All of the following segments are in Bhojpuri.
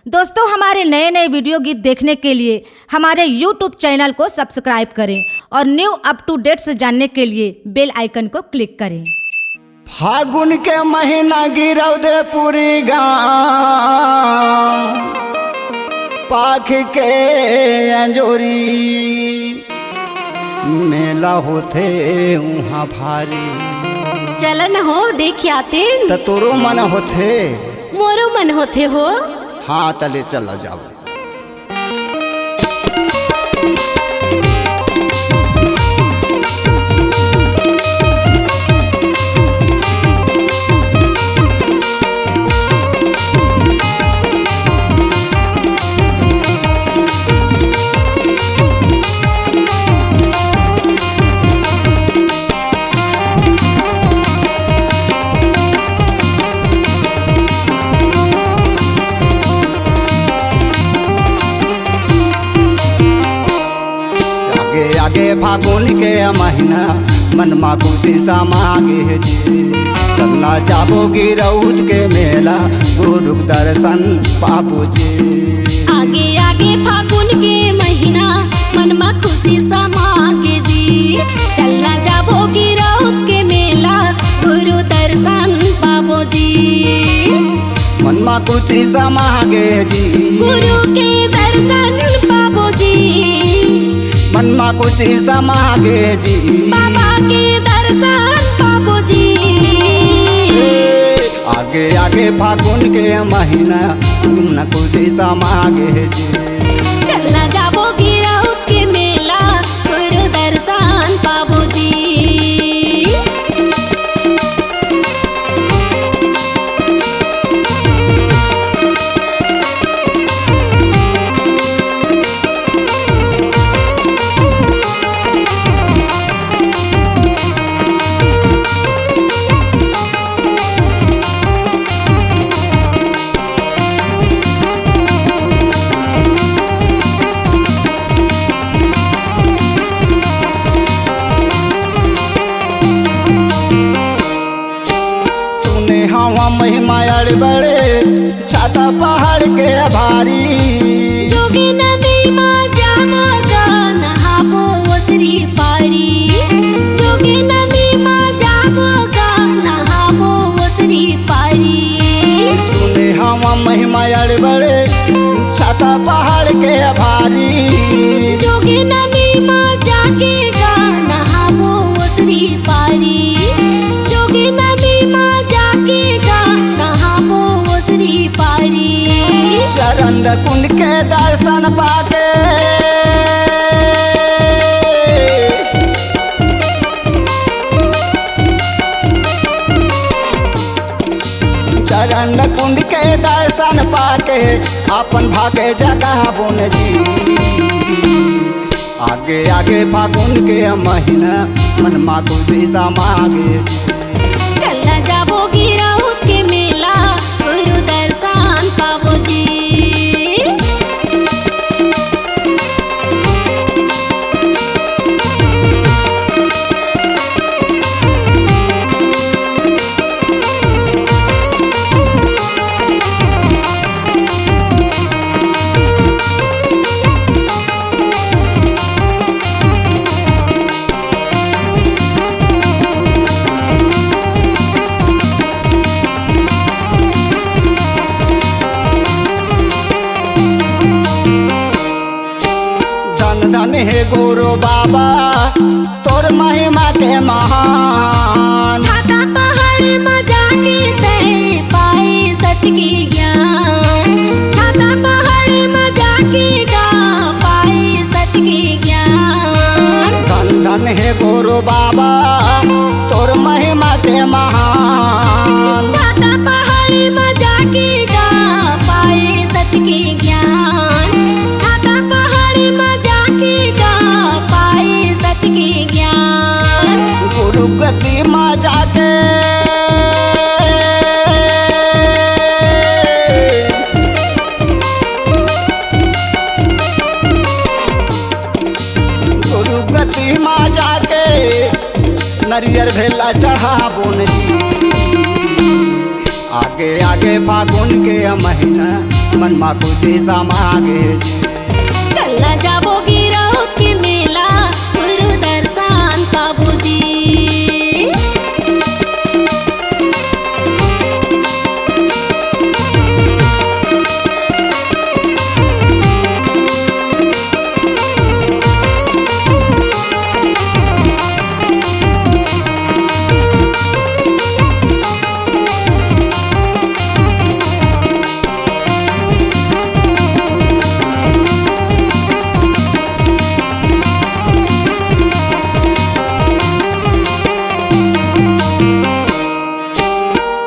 दोस्तों, हमारे नए नए वीडियो गीत देखने के लिए हमारे YouTube चैनल को सब्सक्राइब करें और न्यू अप टू डेट से जानने के लिए बेल आइकन को क्लिक करें। फागुन के महीना गिरौदे पूरी गाँव पाख के अंजोरी मेला होते उहाँ भारी। चलन हो देख आते त तोरो मन होते मोरो मन होते हो। हाँ तले चला जाओ। आगे फागुन के महीना मनमा खुशी समागे जी। चलना जाबो गिरौद के मेला गुरु दर्शन पाबो जी। आगे आगे फागुन के महीना मनमा खुशी समागे जी। चलना जाबो गिरौद के मेला गुरु दर्शन पाबो जी। मनमा खुशी समागे जी गुरु के दर्शन पाबो जी। मनमा खुशी समागे जी बाबा के दर्शन पाबो जी। आगे आगे फागुन के महीना न खुशी समागे जी। चलना जाबो गिरौद के मेला गुरु दर्शन पाबो जी। हवा महिमा बड़े छाता पहाड़ के भारी। जोगी नदी माँ जाबो गान हाबो ओसरी पारी। जोगी नदी माँ जाबो गान हाबो ओसरी पारी। सुने हवा महिमा बड़े छाता पहाड़ के भारी। जोगी नदी माँ जाके गान हाबो ओसरी पारी। जोगी नदी माँ चरण कुंड के दर्शन पाके चरण कुंड के दर्शन पाके अपन भागे जगह बुन जी। आगे आगे फागुन के महीना मनमा खुशी समागे। चलना जाबो गिरौद के मेला गुरु दर्शन पाबो जी। धन हे गुरु बाबा तोर महिमा के महान। छाता पहाड़ में जाके तय पाए सत्य की ज्ञान। छाता पहाड़ में जाके गा पाए सत्य की ज्ञान। धन धन हे गुरु बाबा तोर महिमा के महान। छाता पहाड़ में जाके गा पाए सत्य की ज्ञान। छाता पहाड़ में जाके गा पाए सत्य की ज्ञान। गुरु गति माँ जाके गुरु गति माँ जाके नरियर भेला चढ़ाबो जी। आगे आगे फागुन के महीना मन मा खुशी समागे जी चलना जाबो गिरौत के मेला गुरु दर्शन पाबो जी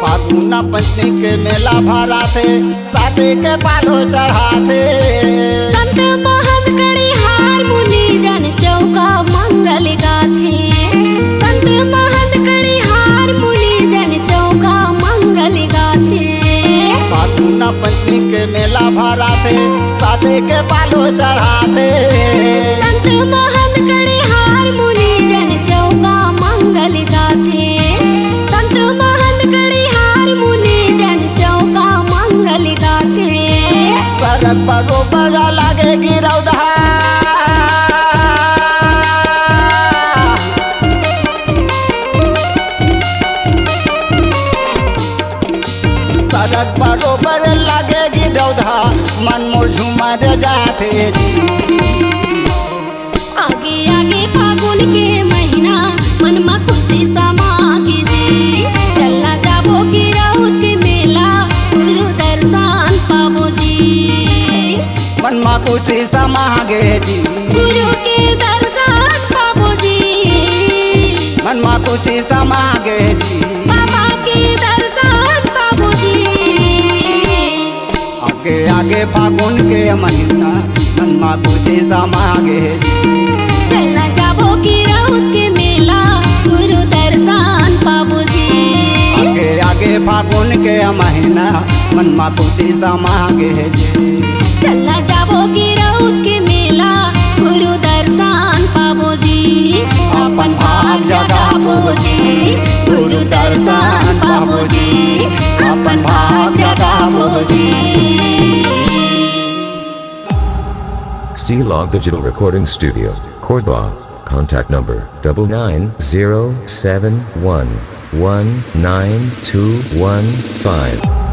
फागुना पंचमी के मेला भरा थे साथे के पालो चढ़ाते संत महंत कड़ी हार मुनि जन चौका मंगल गाथे संत महंत कड़ी हार मुनि जन चौका मंगल गाथे फागुना पंचमी के मेला भरा थे साथे के पालो चढ़ाते संत महंत कड़ी हार मुनि जन चौका मंगल गाथे संत महंत कड़ी हार मुनि जन चौका मंगल गाथे सरक पगो बजा लागे गिरौधा सरक बरोबर लागे गिरौधा मन मोर झूमर जाते जी आगे आगे फागुन के महीना मन में खुशी समागे जी चलना जाबो गिरौत के मेला गुरु दर्शन पाबो जी मन मा खुशी समागे जी गुरु के दर्शन पाबो जी मन मा खुशी समागे जी बाबा के दर्शन पाबो जी आगे आगे फागुन के महीना मन मा खुशी समागे जी चलना जाबो गिरौत के मेला गुरु दर्शन पाबो जी आगे आगे फागुन के महीना मन मा खुशी समागे जी चलना जाबो गिरौत के मेला गुरु दर्शन पाबो जी अपन भाग जगाबो जी गुरु दर्शन पाबो जी अपन भाग जगाबो जी C-Log Digital Recording Studio, Cordoba. Contact number 99071192115.